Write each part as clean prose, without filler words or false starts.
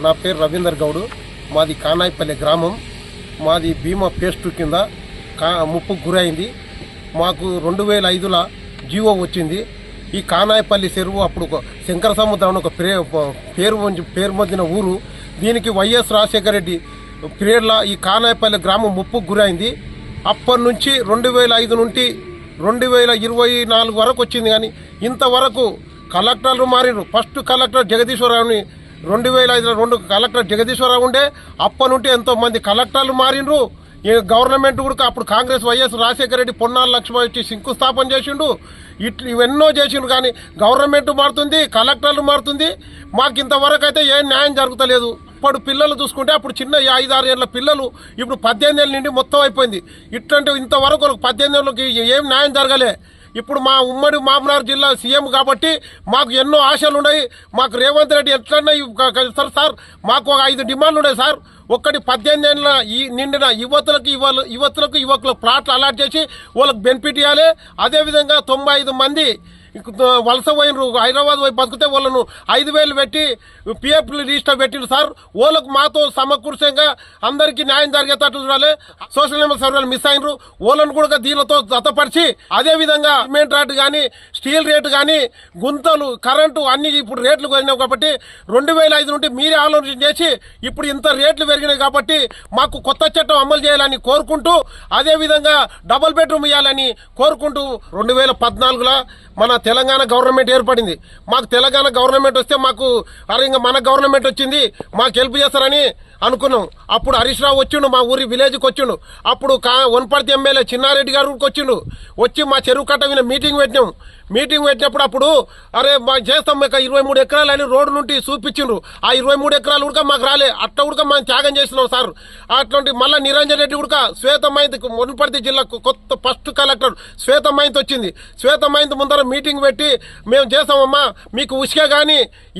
నా పేరు రవీందర్ గౌడ్. మాది కానాయిపల్లి గ్రామం. మాది భీమా పేస్టు కింద ముప్పుకు గురైంది. మాకు 2005లో జీవో వచ్చింది. ఈ కానాయిపల్లి చెరువు అప్పుడు శంకర సముద్రం ఒక పేరు పొందిన ఊరు. దీనికి వైఎస్ రాజశేఖర రెడ్డి పీరియడ్లో ఈ కానాయిపల్లి గ్రామం ముప్పుకు గురైంది. అప్పటి నుంచి 2005 నుండి 2024 వరకు వచ్చింది. కానీ ఇంతవరకు కలెక్టర్లు మారిరు. ఫస్ట్ కలెక్టర్ జగదీశ్వరరావుని 2005లో 2 కలెక్టర్ జగదీశ్వరరావు ఉండే. అప్పటి నుండి ఎంతో మంది కలెక్టర్లు మారిండ్రు. ఈ గవర్నమెంట్ కూడా అప్పుడు కాంగ్రెస్ వైఎస్ రాజశేఖర రెడ్డి పొన్నాల లక్ష్మణ్ వచ్చి శంకుస్థాపన చేసిండు. ఇవెన్నో చేసిండు. కానీ గవర్నమెంట్ మారుతుంది, కలెక్టర్లు మారుతుంది. మాకు ఇంతవరకు అయితే ఏం న్యాయం జరుగుతలేదు. ఇప్పుడు పిల్లలు చూసుకుంటే అప్పుడు చిన్న 5-6 ఏళ్ళ పిల్లలు ఇప్పుడు 18 ఏళ్ళ నుండి మొత్తం అయిపోయింది. ఇట్లాంటి ఇంతవరకు 18 ఏళ్ళకి ఏం న్యాయం జరగలే. ఇప్పుడు మా ఉమ్మడి మామనార్ జిల్లా సీఎం కాబట్టి మాకు ఎన్నో ఆశలు ఉన్నాయి. మాకు రేవంత్ రెడ్డి ఎట్లన్నా సార్ మాకు ఒక 5 డిమాండ్లు ఉన్నాయి సార్. ఒక్కటి 18 ఏళ్ళ నిండిన యువకులకు ప్లాట్లు అలాట్ చేసి వాళ్ళకి బెనిఫిట్ ఇవ్వాలి. అదేవిధంగా 95 మంది వలస పోయినరు, హైదరాబాద్ పోయి బతికితే వాళ్ళను 5,000 పెట్టి పిఎఫ్ రిజిస్టర్ పెట్టిండ్రు సార్. వాళ్ళకు మాతో సమకూర్చంగా అందరికీ న్యాయం జరిగేటట్టు చూడాలి. సోషల్ నెంబర్ సర్వేలు మిస్ అయినరు, వాళ్ళను కూడా దీనితో జతపరిచి అదేవిధంగా సిమెంట్ రేటు కానీ స్టీల్ రేటు కానీ గుంతలు కరెంటు అన్ని ఇప్పుడు రేట్లు పెరిగినాయి కాబట్టి 2005 నుండి మీరే ఆలోచన చేసి ఇప్పుడు ఇంత రేట్లు పెరిగినాయి కాబట్టి మాకు కొత్త చట్టం అమలు చేయాలని కోరుకుంటూ అదేవిధంగా డబుల్ బెడ్రూమ్ ఇవ్వాలని కోరుకుంటూ 2014లో మన తెలంగాణ గవర్నమెంట్ ఏర్పడింది. మాకు తెలంగాణ గవర్నమెంట్ వస్తే మాకు ఇంకా మన గవర్నమెంట్ వచ్చింది మాకు హెల్ప్ చేస్తారని అనుకున్నాం. అప్పుడు హరీష్ రావు వచ్చిండు, మా ఊరి విలేజ్కి వచ్చిండు. అప్పుడు వనపర్తి ఎమ్మెల్యే చిన్నారెడ్డి గారు వచ్చిండు. వచ్చి మా చెరువు కట్ట మీద మీటింగ్ పెట్టినప్పుడు అప్పుడు మాకు చేస్తాం మీకు 23 ఎకరాలు అని రోడ్డు నుండి చూపించిండ్రు. ఆ 23 ఎకరాలు కూడా మాకు రాలే. అట్లా కూడా మనం త్యాగం చేస్తున్నాం సార్. అట్లాంటి మళ్ళీ నిరంజన్ రెడ్డి కూడా శ్వేతమైంది వనపర్తి జిల్లాకు కొత్త ఫస్ట్ కలెక్టర్ శ్వేతమైంది వచ్చింది. శ్వేతమైంది ముందర మీటింగ్ పెట్టి మేము చేస్తామమ్మా, మీకు ఉసుకే కానీ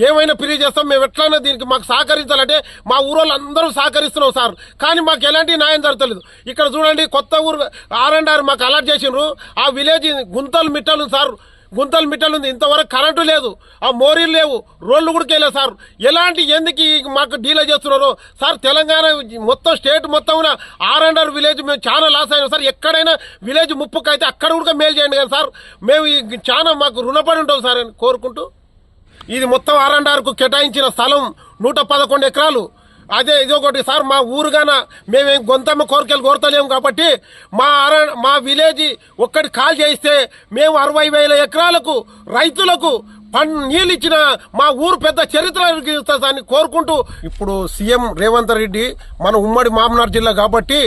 ఏమైనా ఫిర్యాదు చేస్తాం, మేము ఎట్లయినా దీనికి మాకు సహకరించాలంటే మా ఊరోళ్ళు అందరూ సహకరిస్తున్నాం సార్. కానీ మాకు ఎలాంటి న్యాయం జరగలేదు. ఇక్కడ చూడండి కొత్త ఊరు R&R మాకు అలాట్ చేసిండ్రు. ఆ విలేజ్ గుంతలు మిట్టలు సార్, గుంతలు మిట్టలు ఉంది. ఇంతవరకు కరెంటు లేదు, ఆ మోరీలు లేవు, రోడ్లు కూడా వెళ్ళలేదు సార్. ఎలాంటి ఎందుకు మాకు డీలే చేస్తున్నారు సార్? తెలంగాణ మొత్తం స్టేట్ మొత్తం R&R విలేజ్ మేము చాలా లాస్ అయినాం సార్. ఎక్కడైనా విలేజ్ ముప్పుకు అయితే అక్కడ కూడా మేలు చేయండి కదా సార్. మేము చాలా మాకు రుణపడి ఉంటాం సార్ అని కోరుకుంటూ, ఇది మొత్తం R&Rకు కేటాయించిన స్థలం 111 ఎకరాలు. అదే ఇదొకటి సార్, మా ఊరుగాన మేమేం గొంతమ్మ కోరికలు కోరతలేము కాబట్టి మా విలేజ్ ఒక్కటి కాల్ చేయిస్తే మేము 60,000 ఎకరాలకు రైతులకు నీళ్ళు ఇచ్చిన మా ఊరు పెద్ద చరిత్ర అని కోరుకుంటూ, ఇప్పుడు సీఎం రేవంత్ రెడ్డి మన ఉమ్మడి మామనార్ జిల్లా కాబట్టి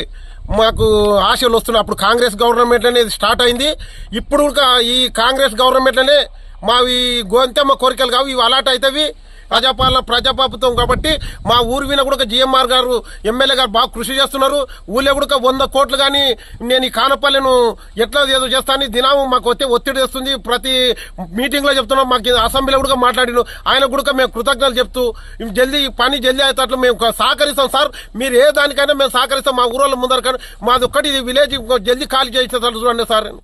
మాకు ఆశలు వస్తున్నాయి. అప్పుడు కాంగ్రెస్ గవర్నమెంట్ అనేది స్టార్ట్ అయింది. ఇప్పుడు ఈ కాంగ్రెస్ గవర్నమెంట్లోనే మా ఈ గొంతమ్మ కోరికలు కావు, ఇవి అలాట్ అవుతాయి. ప్రజాప్రభుత్వం కాబట్టి మా ఊరు విన కూడా GMR గారు ఎమ్మెల్యే గారు బాగా కృషి చేస్తున్నారు. ఊళ్ళో కూడా 100 కోట్లు కానీ నేను ఈ కానపల్లెను ఎట్లా ఏదో చేస్తాను దినాము మాకు ఒత్తిడి చేస్తుంది. ప్రతి మీటింగ్ లో చెప్తున్నాం. మాకు అసెంబ్లీలో కూడా మాట్లాడిను. ఆయన కూడా మేము కృతజ్ఞతలు చెప్తూ పని జల్దీ అయ్యేటట్లు మేము సహకరిస్తాం సార్. మీరు ఏ దానికైనా మేము సహకరిస్తాం. మా ఊరోళ్ళ ముందర కానీ మాది ఒక్కటి విలేజ్ జల్దీ ఖాళీ చేసేటట్లు చూడండి సార్.